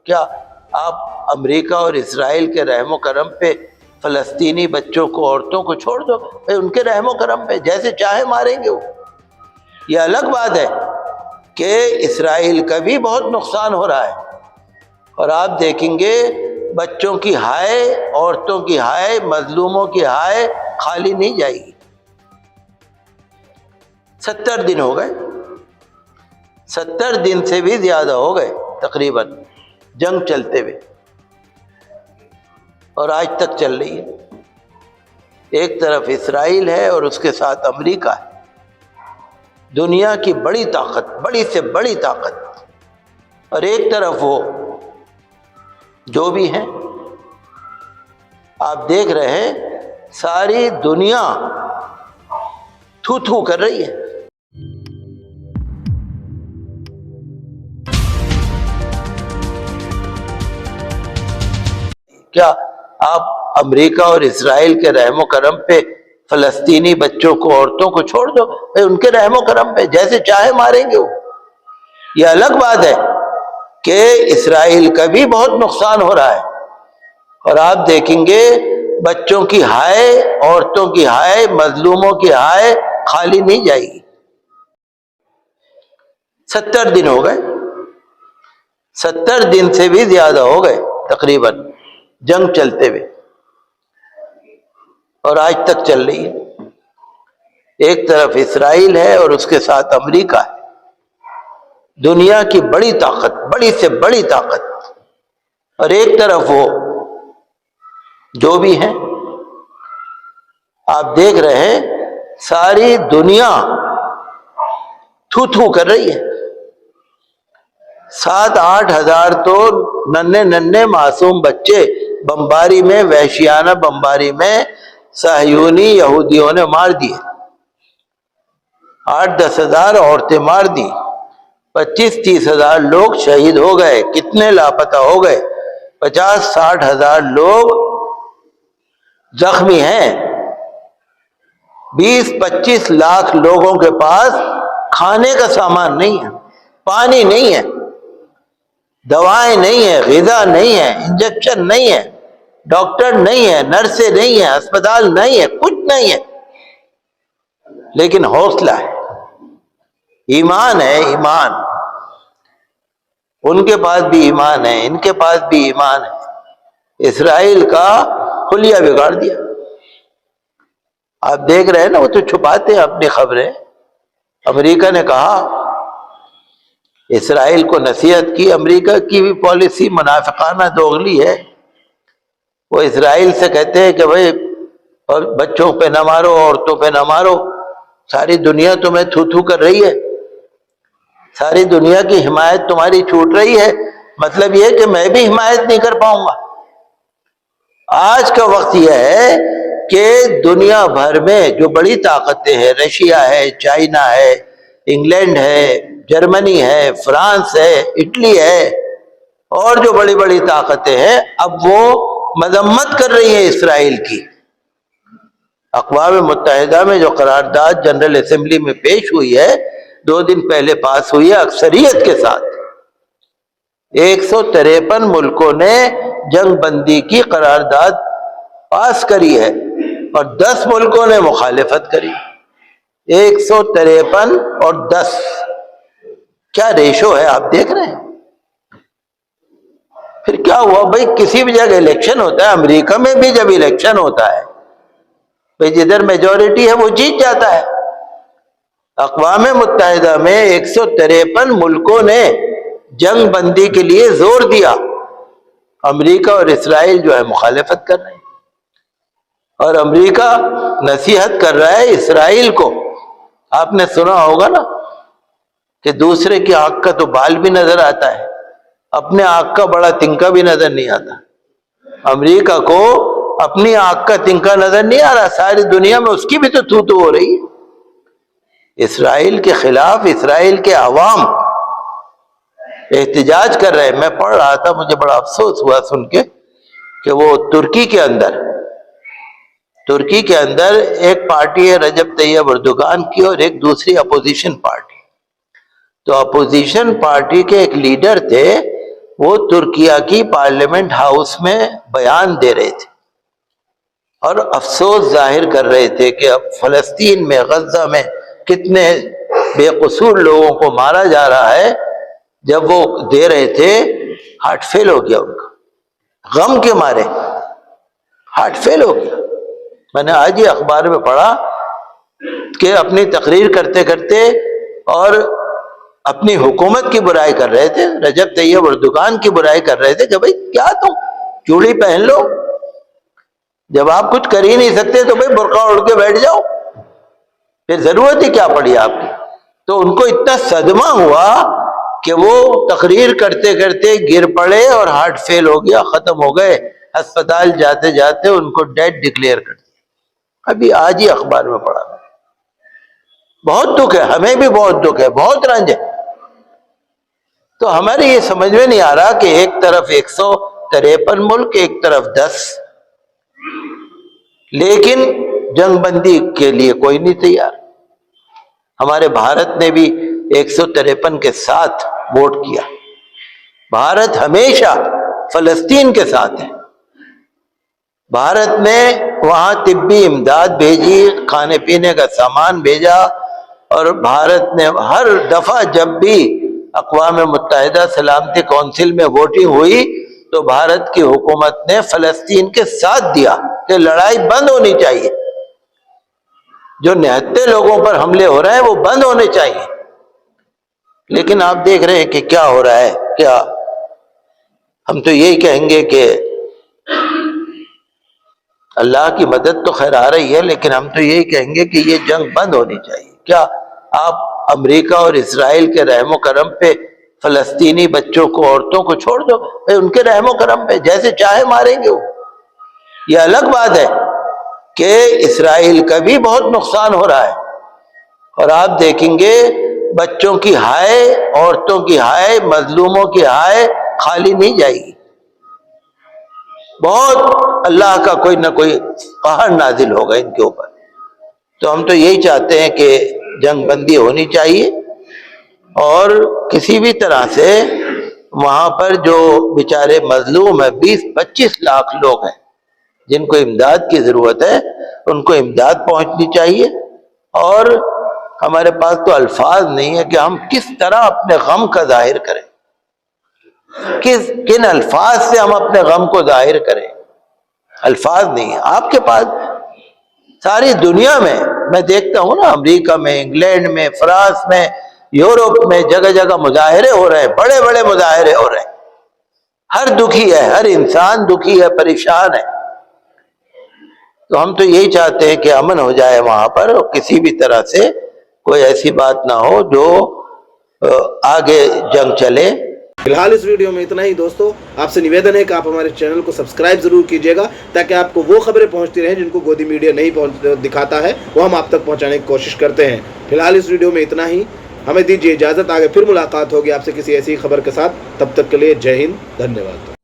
کیا آپ امریکہ اور اسرائیل کے رحم و کرم پہ فلسطینی بچوں کو، عورتوں کو چھوڑ دو؟ ان کے رحم و کرم پہ جیسے چاہے ماریں گے وہ۔ یہ الگ بات ہے کہ اسرائیل کا بھی بہت نقصان ہو رہا ہے، اور آپ دیکھیں گے بچوں کی ہائے، عورتوں کی ہائے، مظلوموں کی ہائے خالی نہیں جائے گی۔ 70 دن ہو گئے، 70 دن سے بھی زیادہ ہو گئے تقریباً جنگ چلتے ہوئے، اور آج تک چل رہی ہے۔ ایک طرف اسرائیل ہے اور اس کے ساتھ امریکہ ہے، دنیا کی بڑی طاقت، بڑی سے بڑی طاقت، اور ایک طرف وہ جو بھی ہیں آپ دیکھ رہے ہیں ساری دنیا تھو تھو کر رہی ہے۔ کیا آپ امریکہ اور اسرائیل کے رحم و کرم پہ فلسطینی بچوں کو، عورتوں کو چھوڑ دو؟ ان کے رحم و کرم پہ جیسے چاہے ماریں گے وہ۔ یہ الگ بات ہے کہ اسرائیل کا بھی بہت نقصان ہو رہا ہے، اور آپ دیکھیں گے بچوں کی ہائے، عورتوں کی ہائے، مظلوموں کی ہائے خالی نہیں جائے گی۔ 70 دن ہو گئے، 70 دن سے بھی زیادہ ہو گئے تقریباً جنگ چلتے ہوئے، اور آج تک چل رہی ہے۔ ایک طرف اسرائیل ہے اور اس کے ساتھ امریکہ ہے، دنیا کی بڑی طاقت، بڑی سے بڑی طاقت، اور ایک طرف وہ جو بھی ہیں آپ دیکھ رہے ہیں ساری دنیا تھو تھو کر رہی ہے۔ 7-8 ہزار تو ننھے معصوم بچے بمباری میں، وحشیانہ بمباری میں صہیونی یہودیوں نے مار دیے۔ 8-10 ہزار عورتیں مار دی، 25-30 ہزار لوگ شہید ہو گئے، کتنے لاپتہ ہو گئے، 50-60 ہزار لوگ زخمی ہیں، 20-25 لاکھ لوگوں کے پاس کھانے کا سامان نہیں ہے، پانی نہیں ہے، دوائیں نہیں ہیں، غذا نہیں ہے، انجیکشن نہیں ہے، ڈاکٹر نہیں ہے، نرسیں نہیں ہیں، اسپتال نہیں ہے، کچھ نہیں ہے، لیکن حوصلہ ہے، ایمان ہے، ایمان۔ ان کے پاس بھی ایمان ہے، ان کے پاس بھی ایمان ہے۔ اسرائیل کا حلیہ بگاڑ دیا۔ آپ دیکھ رہے ہیں نا، وہ تو چھپاتے ہیں اپنی خبریں۔ امریکہ نے کہا، اسرائیل کو نصیحت کی، امریکہ کی بھی پالیسی منافقانہ دوغلی ہے۔ وہ اسرائیل سے کہتے ہیں کہ بھئی اور بچوں پہ نہ مارو، عورتوں پہ نہ مارو، ساری دنیا تمہیں تھو تھو کر رہی ہے، ساری دنیا کی حمایت تمہاری چھوٹ رہی ہے، مطلب یہ کہ میں بھی حمایت نہیں کر پاؤں گا۔ آج کا وقت یہ ہے کہ دنیا بھر میں جو بڑی طاقتیں ہیں، رشیا ہے، چائنا ہے، انگلینڈ ہے، جرمنی ہے، فرانس ہے، اٹلی ہے، اور جو بڑی بڑی طاقتیں ہیں، اب وہ مذمت کر رہی ہیں اسرائیل کی۔ اقوام متحدہ میں جو قرارداد جنرل اسمبلی میں پیش ہوئی ہے، 2 دن پہلے پاس ہوئی ہے اکثریت کے ساتھ، 153 ملکوں نے جنگ بندی کی قرارداد پاس کری ہے، اور 10 ملکوں نے مخالفت کری۔ 153 اور 10، کیا ریشو ہے آپ دیکھ رہے ہیں۔ پھر کیا ہوا بھائی، کسی بھی جگہ الیکشن ہوتا ہے، امریکہ میں بھی جب الیکشن ہوتا ہے بھائی جدھر میجورٹی ہے وہ جیت جاتا ہے۔ اقوام متحدہ میں 153 ملکوں نے جنگ بندی کے لیے زور دیا، امریکہ اور اسرائیل جو ہے مخالفت کر رہے ہیں، اور امریکہ نصیحت کر رہا ہے اسرائیل کو۔ آپ نے سنا ہوگا نا کہ دوسرے کی آنکھ کا تو بال بھی نظر آتا ہے، اپنے آنکھ کا بڑا تنکا بھی نظر نہیں آتا۔ امریکہ کو اپنی آنکھ کا تنکا نظر نہیں آ رہا، ساری دنیا میں اس کی بھی تو تھو تھو ہو رہی ہے۔ اسرائیل کے خلاف اسرائیل کے عوام احتجاج کر رہے ہیں۔ میں پڑھ رہا تھا، مجھے بڑا افسوس ہوا سن کے کہ وہ ترکی کے اندر ایک پارٹی ہے رجب طیب اردوغان کی، اور ایک دوسری اپوزیشن پارٹی۔ تو اپوزیشن پارٹی کے ایک لیڈر تھے، وہ ترکیہ کی پارلیمنٹ ہاؤس میں بیان دے رہے تھے اور افسوس ظاہر کر رہے تھے کہ اب فلسطین میں، غزہ میں کتنے بے قصور لوگوں کو مارا جا رہا ہے. جب وہ دے رہے تھے ہارٹ فیل ہو گیا ان کا، غم کے مارے ہارٹ فیل ہو گیا. میں نے آج ہی اخبار میں پڑھا کہ اپنی تقریر کرتے کرتے اور اپنی حکومت کی برائی کر رہے تھے، رجب طیب اردوغان کی برائی کر رہے تھے کہ بھائی کیا تم چوڑی پہن لو، جب آپ کچھ کر ہی نہیں سکتے تو بھائی برقع اڑ کے بیٹھ جاؤ، پھر ضرورت ہی کیا پڑی آپ کی. تو ان کو اتنا صدمہ ہوا کہ وہ تقریر کرتے کرتے گر پڑے اور ہارٹ فیل ہو گیا، ختم ہو گئے. ہسپتال جاتے جاتے ان کو ڈیڈ ڈکلیئر کر دیا. ابھی آج ہی اخبار میں پڑھا. بہت دکھ ہے، ہمیں بھی بہت دکھ ہے، بہت رنج ہے. تو ہمارے یہ سمجھ میں نہیں آ رہا کہ ایک طرف 153 ملک، ایک طرف 10، لیکن جنگ بندی کے لیے کوئی نہیں تیار. ہمارے بھارت نے بھی 153 کے ساتھ ووٹ کیا. بھارت ہمیشہ فلسطین کے ساتھ ہے. بھارت نے وہاں طبی امداد بھیجی، کھانے پینے کا سامان بھیجا، اور بھارت نے ہر دفعہ جب بھی اقوام متحدہ سلامتی کونسل میں ووٹنگ ہوئی تو بھارت کی حکومت نے فلسطین کے ساتھ دیا کہ لڑائی بند ہونی چاہیے، جو نہتے لوگوں پر حملے ہو رہے ہیں وہ بند ہونے چاہیے. لیکن آپ دیکھ رہے ہیں کہ کیا ہو رہا ہے. کیا ہم تو یہی کہیں گے کہ اللہ کی مدد تو خیر آ رہی ہے، لیکن ہم تو یہی کہیں گے کہ یہ جنگ بند ہونی چاہیے. کیا آپ امریکہ اور اسرائیل کے رحم و کرم پہ فلسطینی بچوں کو، عورتوں کو چھوڑ دو؟ ان کے رحم و کرم پہ جیسے چاہے ماریں گے وہ. یہ الگ بات ہے کہ اسرائیل کا بھی بہت نقصان ہو رہا ہے، اور آپ دیکھیں گے بچوں کی ہائے، عورتوں کی ہائے، مظلوموں کی ہائے خالی نہیں جائے گی. بہت اللہ کا کوئی نہ کوئی قہر نازل ہوگا ان کے اوپر. تو ہم تو یہی چاہتے ہیں کہ جنگ بندی ہونی چاہیے، اور کسی بھی طرح سے وہاں پر جو بیچارے مظلوم ہیں، 20-25 لاکھ لوگ ہیں جن کو امداد کی ضرورت ہے، ان کو امداد پہنچنی چاہیے. اور ہمارے پاس تو الفاظ نہیں ہے کہ ہم کس طرح اپنے غم کا ظاہر کریں، کن الفاظ سے ہم اپنے غم کو ظاہر کریں. الفاظ نہیں ہیں آپ کے پاس. ساری دنیا میں دیکھتا ہوں نا، امریکہ میں، انگلینڈ میں، فرانس میں، یورپ میں، جگہ جگہ مظاہرے ہو رہے ہیں، بڑے بڑے مظاہرے ہو رہے ہیں. ہر دکھی ہے، ہر انسان دکھی ہے، پریشان ہے. تو ہم تو یہی چاہتے ہیں کہ امن ہو جائے وہاں پر، اور کسی بھی طرح سے کوئی ایسی بات نہ ہو جو آگے جنگ چلے. فی الحال اس ویڈیو میں اتنا ہی دوستو. آپ سے نویدن ہے کہ آپ ہمارے چینل کو سبسکرائب ضرور کیجئے گا تاکہ آپ کو وہ خبریں پہنچتی رہیں جن کو گودی میڈیا نہیں دکھاتا ہے، وہ ہم آپ تک پہنچانے کی کوشش کرتے ہیں. فی الحال اس ویڈیو میں اتنا ہی. ہمیں دیجیے اجازت، آگے پھر ملاقات ہوگی آپ سے کسی ایسی خبر کے ساتھ. تب تک کے لیے جے ہند، دھنیہ واد.